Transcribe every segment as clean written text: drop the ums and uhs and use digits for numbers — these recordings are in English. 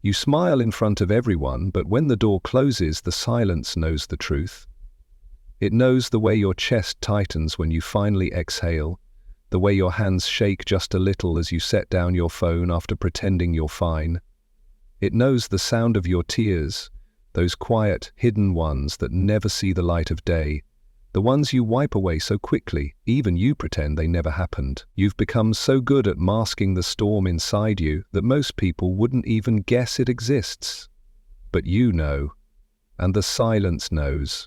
You smile in front of everyone, but when the door closes, the silence knows the truth. It knows the way your chest tightens when you finally exhale, the way your hands shake just a little as you set down your phone after pretending you're fine. It knows the sound of your tears, those quiet, hidden ones that never see the light of day, the ones you wipe away so quickly, even you pretend they never happened. You've become so good at masking the storm inside you that most people wouldn't even guess it exists. But you know, and the silence knows.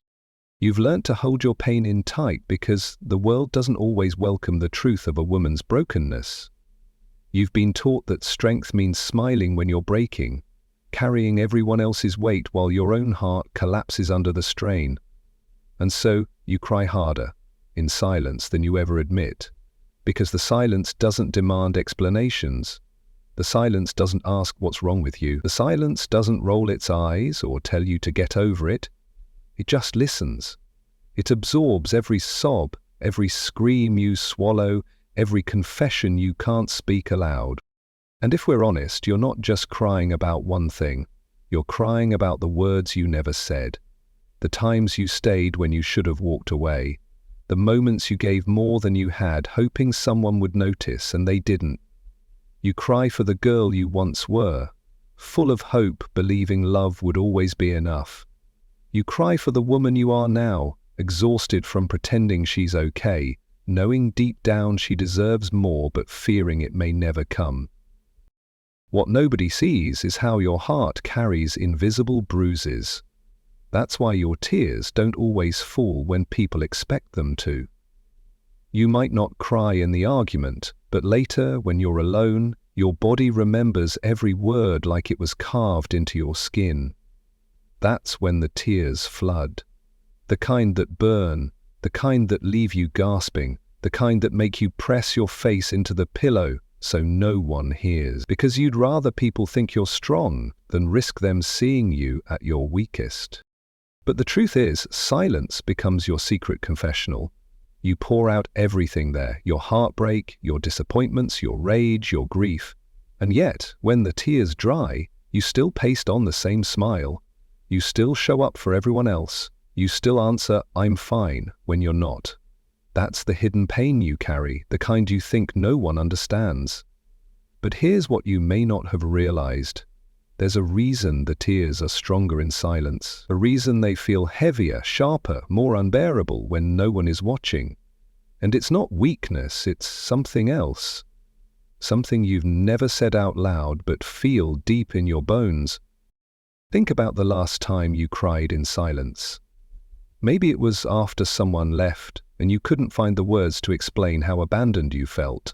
You've learnt to hold your pain in tight because the world doesn't always welcome the truth of a woman's brokenness. You've been taught that strength means smiling when you're breaking, carrying everyone else's weight while your own heart collapses under the strain. And so you cry harder, in silence, than you ever admit, because the silence doesn't demand explanations. The silence doesn't ask what's wrong with you. The silence doesn't roll its eyes or tell you to get over it. It just listens. It absorbs every sob, every scream you swallow, every confession you can't speak aloud. And if we're honest, you're not just crying about one thing. You're crying about the words you never said, the times you stayed when you should have walked away, the moments you gave more than you had, hoping someone would notice and they didn't. You cry for the girl you once were, full of hope, believing love would always be enough. You cry for the woman you are now, exhausted from pretending she's okay, knowing deep down she deserves more but fearing it may never come. What nobody sees is how your heart carries invisible bruises. That's why your tears don't always fall when people expect them to. You might not cry in the argument, but later, when you're alone, your body remembers every word like it was carved into your skin. That's when the tears flood. The kind that burn, the kind that leave you gasping, the kind that make you press your face into the pillow so no one hears, because you'd rather people think you're strong than risk them seeing you at your weakest. But the truth is, silence becomes your secret confessional. You pour out everything there, your heartbreak, your disappointments, your rage, your grief. And yet, when the tears dry, you still paste on the same smile. You still show up for everyone else. You still answer, "I'm fine," when you're not. That's the hidden pain you carry, the kind you think no one understands. But here's what you may not have realized. There's a reason the tears are stronger in silence, a reason they feel heavier, sharper, more unbearable when no one is watching. And it's not weakness, it's something else. Something you've never said out loud but feel deep in your bones. Think about the last time you cried in silence. Maybe it was after someone left and you couldn't find the words to explain how abandoned you felt.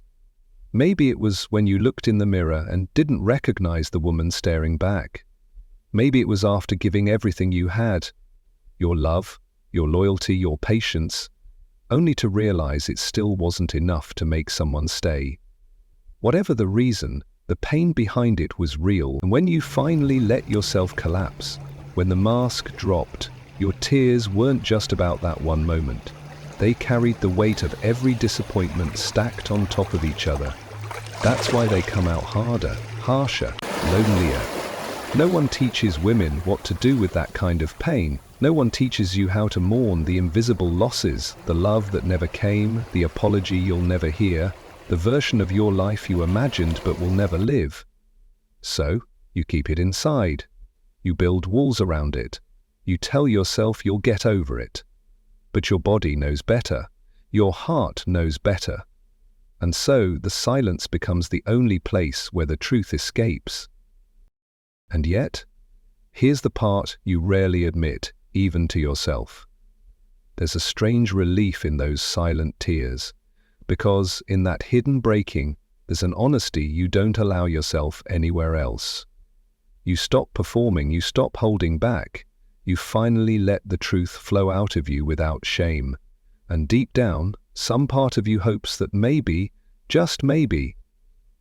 Maybe it was when you looked in the mirror and didn't recognize the woman staring back. Maybe it was after giving everything you had, your love, your loyalty, your patience, only to realize it still wasn't enough to make someone stay. Whatever the reason, the pain behind it was real, and when you finally let yourself collapse, when the mask dropped, your tears weren't just about that one moment. They carried the weight of every disappointment stacked on top of each other. That's why they come out harder, harsher, lonelier. No one teaches women what to do with that kind of pain. No one teaches you how to mourn the invisible losses, the love that never came, the apology you'll never hear, the version of your life you imagined but will never live. So, you keep it inside. You build walls around it. You tell yourself you'll get over it. But your body knows better. Your heart knows better. And so the silence becomes the only place where the truth escapes. And yet, here's the part you rarely admit, even to yourself. There's a strange relief in those silent tears, because in that hidden breaking, there's an honesty you don't allow yourself anywhere else. You stop performing, you stop holding back. You finally let the truth flow out of you without shame. And deep down, some part of you hopes that maybe, just maybe,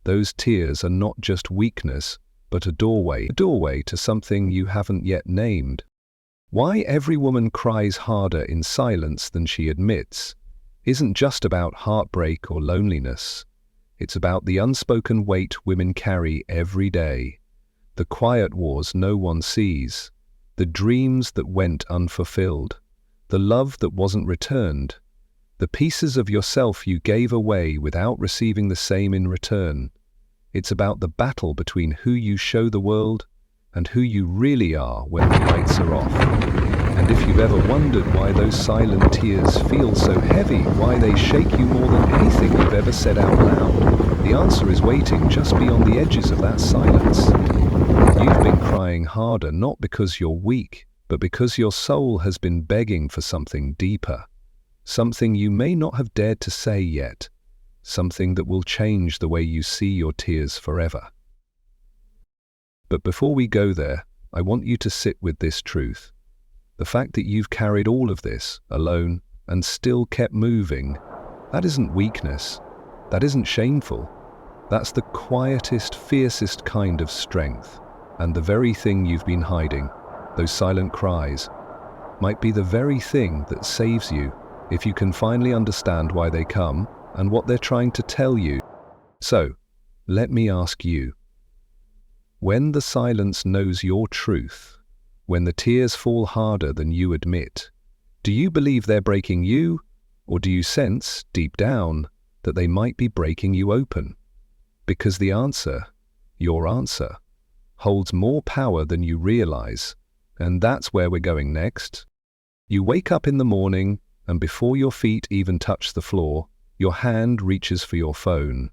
those tears are not just weakness, but a doorway to something you haven't yet named. Why every woman cries harder in silence than she admits isn't just about heartbreak or loneliness. It's about the unspoken weight women carry every day. the quiet wars no one sees, the dreams that went unfulfilled, the love that wasn't returned, the pieces of yourself you gave away without receiving the same in return. It's about the battle between who you show the world and who you really are when the lights are off. And if you've ever wondered why those silent tears feel so heavy, why they shake you more than anything you've ever said out loud, the answer is waiting just beyond the edges of that silence. You've been crying harder not because you're weak, but because your soul has been begging for something deeper. Something you may not have dared to say yet. Something that will change the way you see your tears forever. But before we go there, I want you to sit with this truth. The fact that you've carried all of this alone and still kept moving, that isn't weakness. That isn't shameful. That's the quietest, fiercest kind of strength. And the very thing you've been hiding, those silent cries, might be the very thing that saves you if you can finally understand why they come and what they're trying to tell you. So, let me ask you, when the silence knows your truth, when the tears fall harder than you admit, do you believe they're breaking you, or do you sense, deep down, that they might be breaking you open? Because the answer, your answer, holds more power than you realize, and that's where we're going next. You wake up in the morning, and before your feet even touch the floor, your hand reaches for your phone.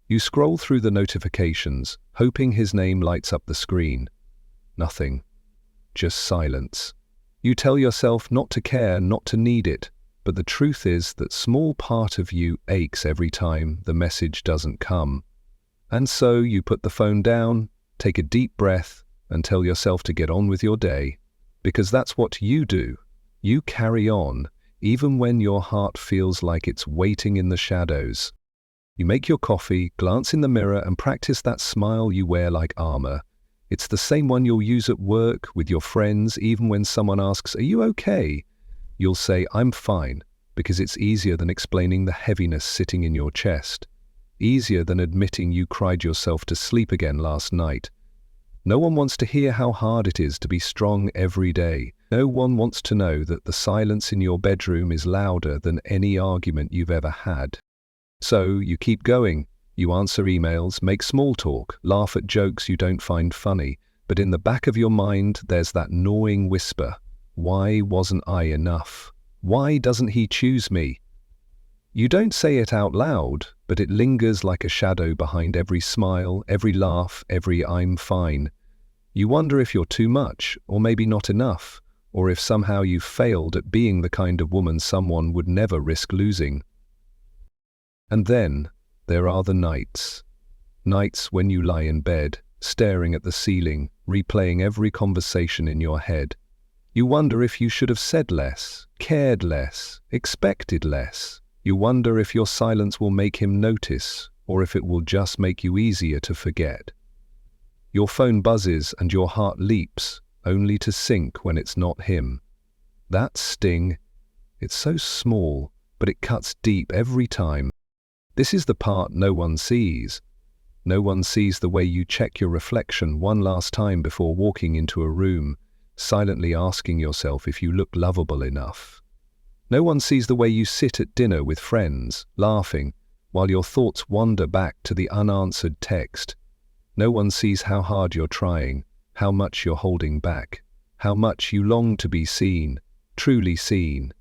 You scroll through the notifications, hoping his name lights up the screen. Nothing. Just silence. You tell yourself not to care, not to need it, but the truth is that small part of you aches every time the message doesn't come. And so you put the phone down, take a deep breath, and tell yourself to get on with your day, because that's what you do. You carry on, even when your heart feels like it's waiting in the shadows. You make your coffee, glance in the mirror, and practice that smile you wear like armor. It's the same one you'll use at work, with your friends, even when someone asks, "Are you okay?" You'll say, "I'm fine," because it's easier than explaining the heaviness sitting in your chest. Easier than admitting you cried yourself to sleep again last night. No one wants to hear how hard it is to be strong every day. No one wants to know that the silence in your bedroom is louder than any argument you've ever had. So you keep going. You answer emails, make small talk, laugh at jokes you don't find funny, but in the back of your mind there's that gnawing whisper. Why wasn't I enough? Why doesn't he choose me? You don't say it out loud, but it lingers like a shadow behind every smile, every laugh, every "I'm fine." You wonder if you're too much, or maybe not enough, or if somehow you've failed at being the kind of woman someone would never risk losing. And then there are the nights. Nights when you lie in bed, staring at the ceiling, replaying every conversation in your head. You wonder if you should have said less, cared less, expected less. You wonder if your silence will make him notice, or if it will just make you easier to forget. Your phone buzzes and your heart leaps, only to sink when it's not him. That sting, it's so small, but it cuts deep every time. This is the part no one sees. No one sees the way you check your reflection one last time before walking into a room, silently asking yourself if you look lovable enough. No one sees the way you sit at dinner with friends, laughing, while your thoughts wander back to the unanswered text. No one sees how hard you're trying, how much you're holding back, how much you long to be seen, truly seen.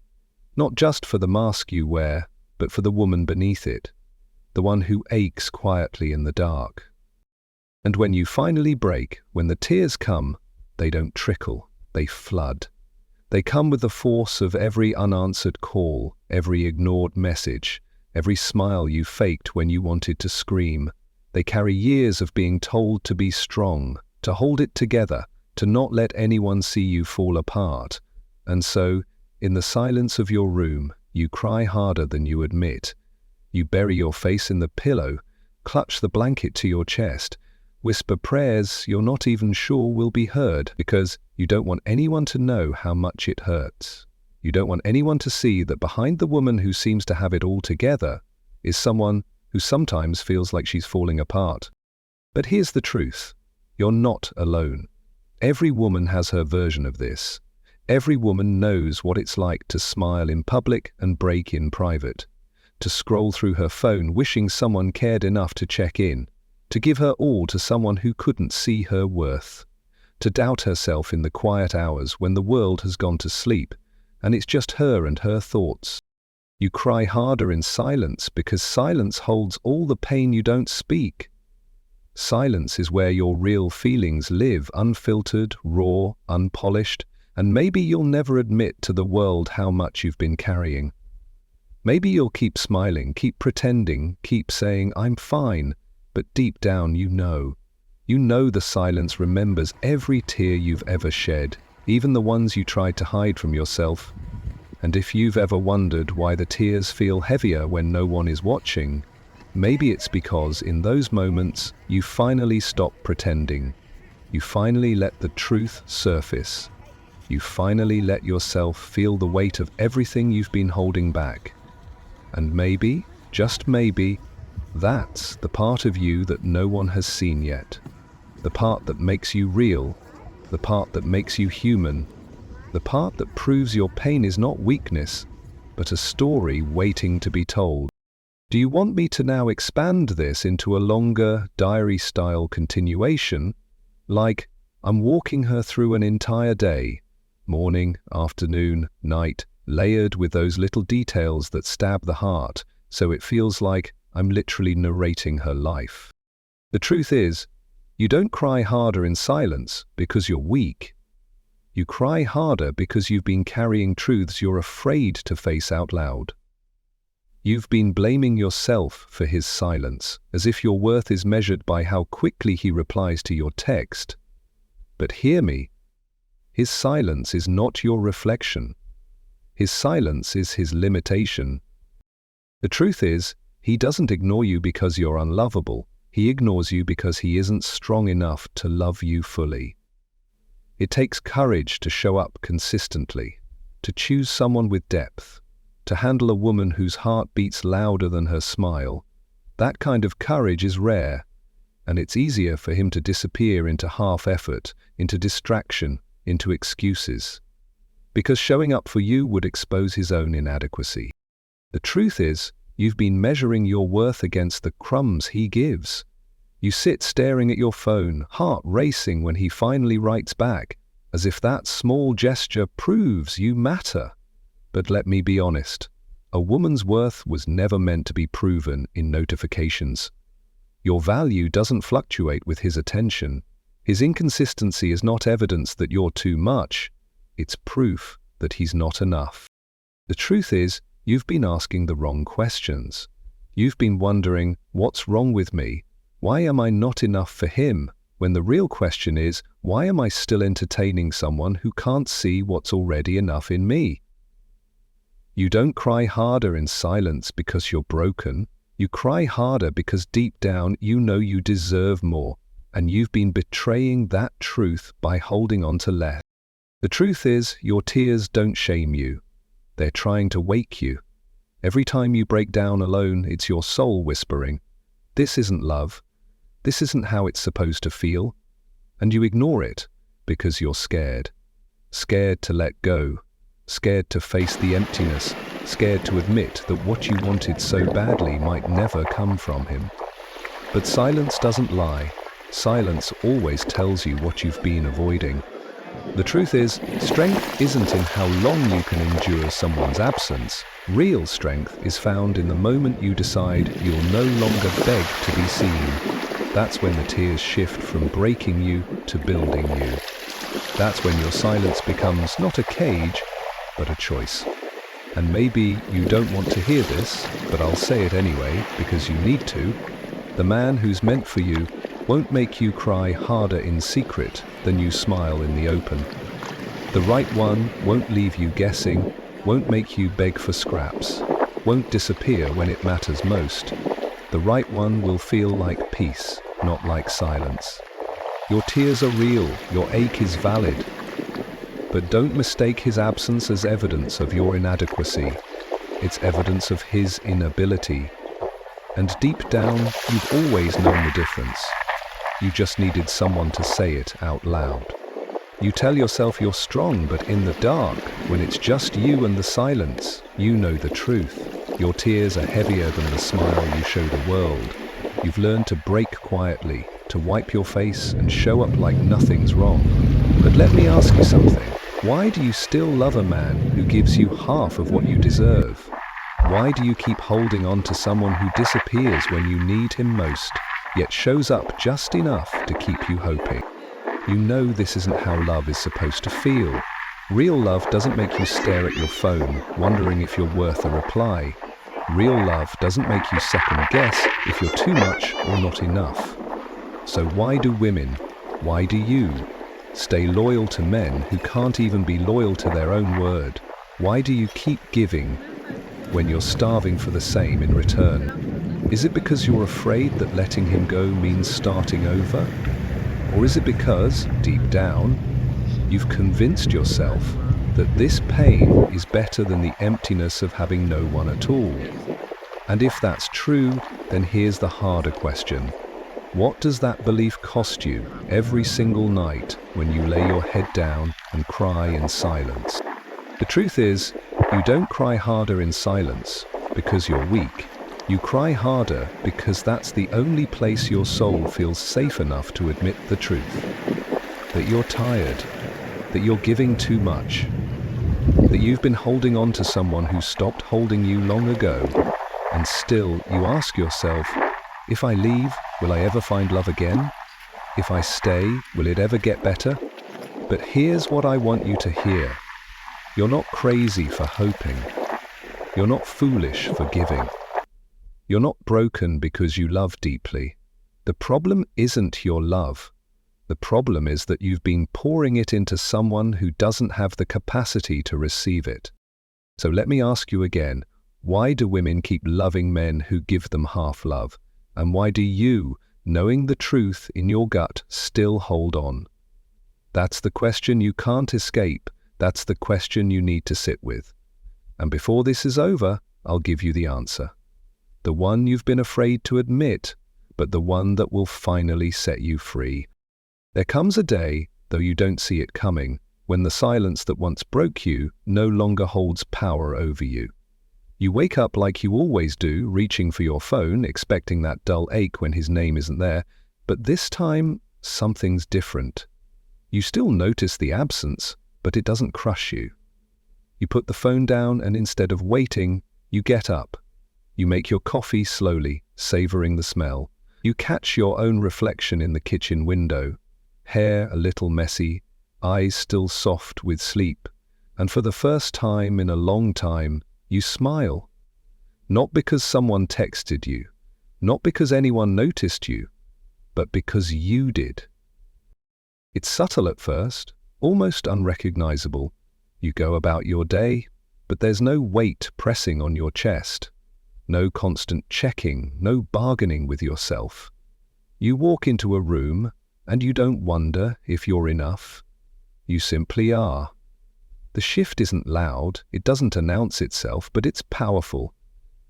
Not just for the mask you wear, but for the woman beneath it, the one who aches quietly in the dark. And when you finally break, when the tears come, they don't trickle, they flood. They come with the force of every unanswered call, every ignored message, every smile you faked when you wanted to scream. They carry years of being told to be strong, to hold it together, to not let anyone see you fall apart. And so, in the silence of your room, you cry harder than you admit. You bury your face in the pillow, clutch the blanket to your chest, whisper prayers you're not even sure will be heard, because you don't want anyone to know how much it hurts. You don't want anyone to see that behind the woman who seems to have it all together is someone who sometimes feels like she's falling apart. But here's the truth. You're not alone. Every woman has her version of this. Every woman knows what it's like to smile in public and break in private, to scroll through her phone wishing someone cared enough to check in, to give her all to someone who couldn't see her worth, to doubt herself in the quiet hours when the world has gone to sleep and it's just her and her thoughts. You cry harder in silence because silence holds all the pain you don't speak. Silence is where your real feelings live, unfiltered, raw, unpolished, and maybe you'll never admit to the world how much you've been carrying. Maybe you'll keep smiling, keep pretending, keep saying, "I'm fine," but deep down you know. You know the silence remembers every tear you've ever shed, even the ones you tried to hide from yourself. And if you've ever wondered why the tears feel heavier when no one is watching, maybe it's because in those moments you finally stop pretending. You finally let the truth surface. You finally let yourself feel the weight of everything you've been holding back. And maybe, just maybe, that's the part of you that no one has seen yet. The part that makes you real, the part that makes you human, the part that proves your pain is not weakness, but a story waiting to be told. Do you want me to now expand this into a longer, diary-style continuation, like I'm walking her through an entire day, morning, afternoon, night, layered with those little details that stab the heart, so it feels like I'm literally narrating her life? The truth is, you don't cry harder in silence because you're weak. You cry harder because you've been carrying truths you're afraid to face out loud. You've been blaming yourself for his silence, as if your worth is measured by how quickly he replies to your text. But hear me, his silence is not your reflection. His silence is his limitation. The truth is, he doesn't ignore you because you're unlovable. He ignores you because he isn't strong enough to love you fully. It takes courage to show up consistently, to choose someone with depth, to handle a woman whose heart beats louder than her smile. That kind of courage is rare, and it's easier for him to disappear into half-effort, into distraction, into excuses. Because showing up for you would expose his own inadequacy. The truth is, you've been measuring your worth against the crumbs he gives. You sit staring at your phone, heart racing when he finally writes back, as if that small gesture proves you matter. But let me be honest, a woman's worth was never meant to be proven in notifications. Your value doesn't fluctuate with his attention. His inconsistency is not evidence that you're too much, it's proof that he's not enough. The truth is, you've been asking the wrong questions. You've been wondering, what's wrong with me? Why am I not enough for him? When the real question is, why am I still entertaining someone who can't see what's already enough in me? You don't cry harder in silence because you're broken. You cry harder because deep down you know you deserve more, and you've been betraying that truth by holding on to less. The truth is, your tears don't shame you. They're trying to wake you. Every time you break down alone, it's your soul whispering, "This isn't love. This isn't how it's supposed to feel." And you ignore it because you're scared. Scared to let go. Scared to face the emptiness. Scared to admit that what you wanted so badly might never come from him. But silence doesn't lie. Silence always tells you what you've been avoiding. The truth is, strength isn't in how long you can endure someone's absence. Real strength is found in the moment you decide you'll no longer beg to be seen. That's when the tears shift from breaking you to building you. That's when your silence becomes not a cage, but a choice. And maybe you don't want to hear this, but I'll say it anyway, because you need to. The man who's meant for you won't make you cry harder in secret than you smile in the open. The right one won't leave you guessing, won't make you beg for scraps, won't disappear when it matters most. The right one will feel like peace, not like silence. Your tears are real, your ache is valid. But don't mistake his absence as evidence of your inadequacy. It's evidence of his inability. And deep down, you've always known the difference. You just needed someone to say it out loud. You tell yourself you're strong, but in the dark, when it's just you and the silence, you know the truth. Your tears are heavier than the smile you show the world. You've learned to break quietly, to wipe your face and show up like nothing's wrong. But let me ask you something. Why do you still love a man who gives you half of what you deserve? Why do you keep holding on to someone who disappears when you need him most, yet shows up just enough to keep you hoping? You know this isn't how love is supposed to feel. Real love doesn't make you stare at your phone, wondering if you're worth a reply. Real love doesn't make you second guess if you're too much or not enough. So why do women, why do you, stay loyal to men who can't even be loyal to their own word? Why do you keep giving when you're starving for the same in return? Is it because you're afraid that letting him go means starting over? Or is it because, deep down, you've convinced yourself that this pain is better than the emptiness of having no one at all? And if that's true, then here's the harder question. What does that belief cost you every single night when you lay your head down and cry in silence? The truth is, you don't cry harder in silence because you're weak. You cry harder because that's the only place your soul feels safe enough to admit the truth. That you're tired, that you're giving too much, that you've been holding on to someone who stopped holding you long ago, and still you ask yourself, if I leave, will I ever find love again? If I stay, will it ever get better? But here's what I want you to hear. You're not crazy for hoping. You're not foolish for giving. You're not broken because you love deeply. The problem isn't your love. The problem is that you've been pouring it into someone who doesn't have the capacity to receive it. So let me ask you again, why do women keep loving men who give them half love? And why do you, knowing the truth in your gut, still hold on? That's the question you can't escape. That's the question you need to sit with. And before this is over, I'll give you the answer. The one you've been afraid to admit, but the one that will finally set you free. There comes a day, though you don't see it coming, when the silence that once broke you no longer holds power over you. You wake up like you always do, reaching for your phone, expecting that dull ache when his name isn't there, but this time, something's different. You still notice the absence, but it doesn't crush you. You put the phone down and instead of waiting, you get up. You make your coffee slowly, savoring the smell. You catch your own reflection in the kitchen window. Hair a little messy, eyes still soft with sleep. And for the first time in a long time, you smile. Not because someone texted you, not because anyone noticed you, but because you did. It's subtle at first, almost unrecognizable. You go about your day, but there's no weight pressing on your chest. No constant checking, no bargaining with yourself. You walk into a room, and you don't wonder if you're enough. You simply are. The shift isn't loud, it doesn't announce itself, but it's powerful.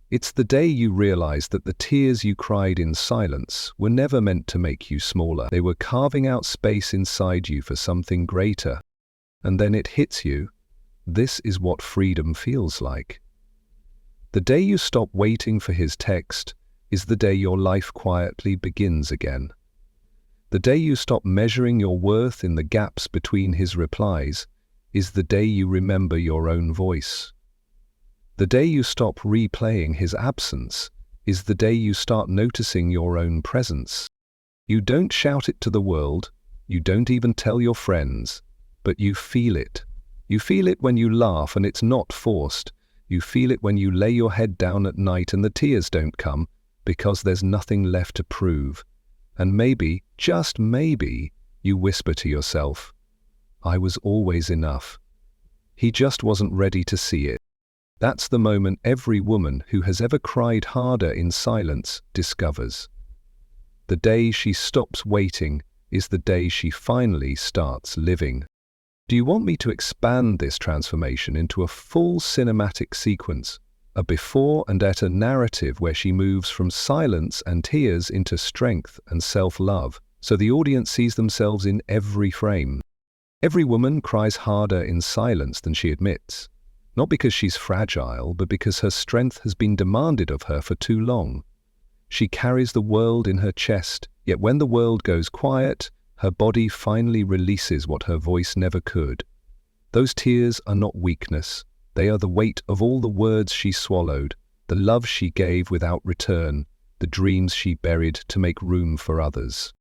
It's the day you realize that the tears you cried in silence were never meant to make you smaller. They were carving out space inside you for something greater. And then it hits you. This is what freedom feels like. The day you stop waiting for his text is the day your life quietly begins again. The day you stop measuring your worth in the gaps between his replies is the day you remember your own voice. The day you stop replaying his absence is the day you start noticing your own presence. You don't shout it to the world, you don't even tell your friends, but you feel it. You feel it when you laugh and it's not forced. You feel it when you lay your head down at night and the tears don't come because there's nothing left to prove. And maybe, just maybe, you whisper to yourself, I was always enough. He just wasn't ready to see it. That's the moment every woman who has ever cried harder in silence discovers. The day she stops waiting is the day she finally starts living. Do you want me to expand this transformation into a full cinematic sequence, a before and after narrative where she moves from silence and tears into strength and self-love, so the audience sees themselves in every frame. Every woman cries harder in silence than she admits, not because she's fragile, but because her strength has been demanded of her for too long. She carries the world in her chest, yet when the world goes quiet, her body finally releases what her voice never could. Those tears are not weakness. They are the weight of all the words she swallowed, the love she gave without return, the dreams she buried to make room for others.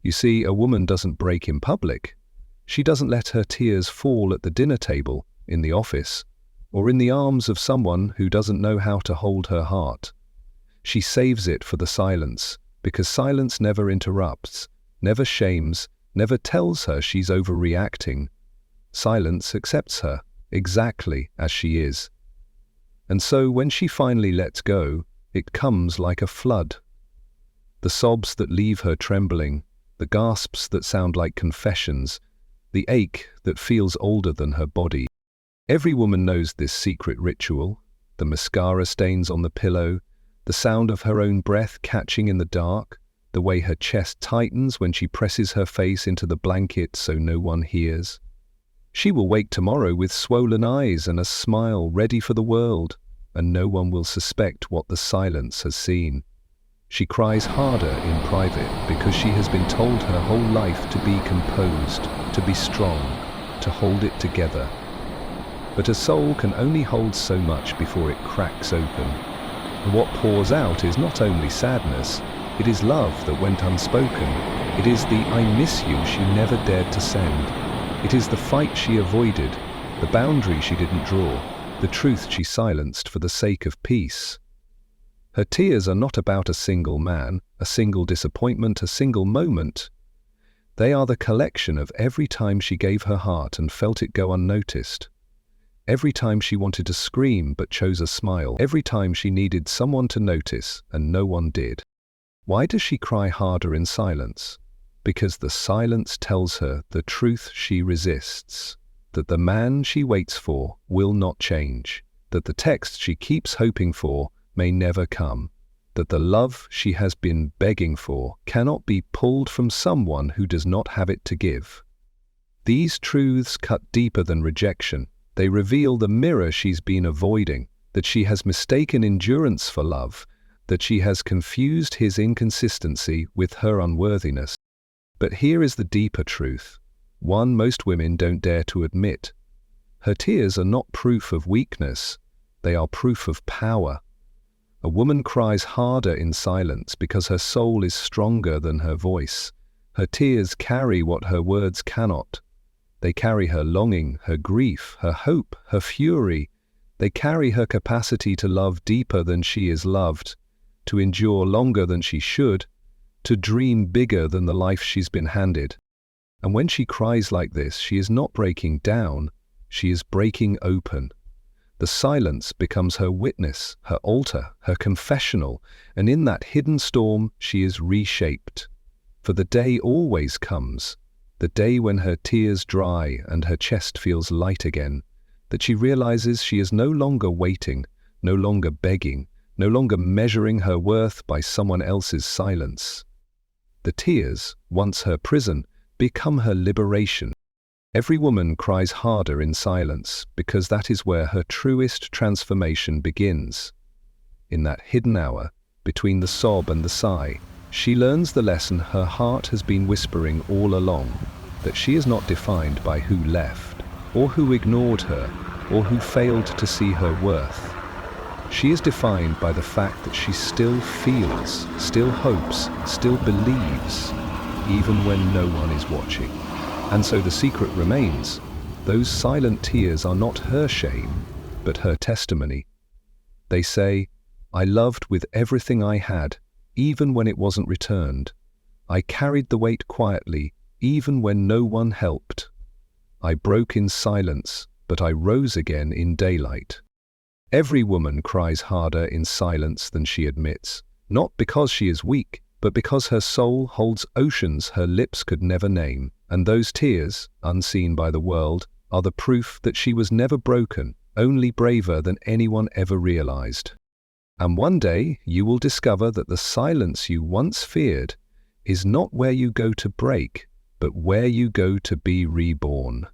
You see, a woman doesn't break in public. She doesn't let her tears fall at the dinner table, in the office, or in the arms of someone who doesn't know how to hold her heart. She saves it for the silence, because silence never interrupts, never shames, never tells her she's overreacting. Silence accepts her, exactly as she is. And so when she finally lets go, it comes like a flood. The sobs that leave her trembling, the gasps that sound like confessions, the ache that feels older than her body. Every woman knows this secret ritual, the mascara stains on the pillow, the sound of her own breath catching in the dark, the way her chest tightens when she presses her face into the blanket so no one hears. She will wake tomorrow with swollen eyes and a smile ready for the world, and no one will suspect what the silence has seen. She cries harder in private because she has been told her whole life to be composed, to be strong, to hold it together. But a soul can only hold so much before it cracks open. And what pours out is not only sadness, it is love that went unspoken. It is the "I miss you" she never dared to send. It is the fight she avoided, the boundary she didn't draw, the truth she silenced for the sake of peace. Her tears are not about a single man, a single disappointment, a single moment. They are the collection of every time she gave her heart and felt it go unnoticed. Every time she wanted to scream but chose a smile. Every time she needed someone to notice and no one did. Why does she cry harder in silence? Because the silence tells her the truth she resists, that the man she waits for will not change, that the text she keeps hoping for may never come, that the love she has been begging for cannot be pulled from someone who does not have it to give. These truths cut deeper than rejection. They reveal the mirror she's been avoiding, that she has mistaken endurance for love, that she has confused his inconsistency with her unworthiness. But here is the deeper truth, one most women don't dare to admit. Her tears are not proof of weakness, they are proof of power. A woman cries harder in silence because her soul is stronger than her voice. Her tears carry what her words cannot. They carry her longing, her grief, her hope, her fury. They carry her capacity to love deeper than she is loved, to endure longer than she should, to dream bigger than the life she's been handed. And when she cries like this, she is not breaking down, she is breaking open. The silence becomes her witness, her altar, her confessional, and in that hidden storm she is reshaped. For the day always comes, the day when her tears dry and her chest feels light again, that she realizes she is no longer waiting, no longer begging, no longer measuring her worth by someone else's silence. The tears, once her prison, become her liberation. Every woman cries harder in silence because that is where her truest transformation begins. In that hidden hour, between the sob and the sigh, she learns the lesson her heart has been whispering all along, that she is not defined by who left, or who ignored her, or who failed to see her worth. She is defined by the fact that she still feels, still hopes, still believes, even when no one is watching. And so the secret remains. Those silent tears are not her shame, but her testimony. They say, "I loved with everything I had, even when it wasn't returned. I carried the weight quietly, even when no one helped. I broke in silence, but I rose again in daylight." Every woman cries harder in silence than she admits, not because she is weak, but because her soul holds oceans her lips could never name. And those tears, unseen by the world, are the proof that she was never broken, only braver than anyone ever realized. And one day you will discover that the silence you once feared is not where you go to break, but where you go to be reborn.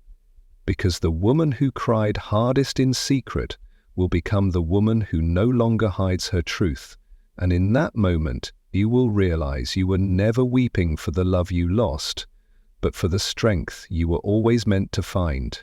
Because the woman who cried hardest in secret will become the woman who no longer hides her truth, and in that moment you will realize you were never weeping for the love you lost, but for the strength you were always meant to find.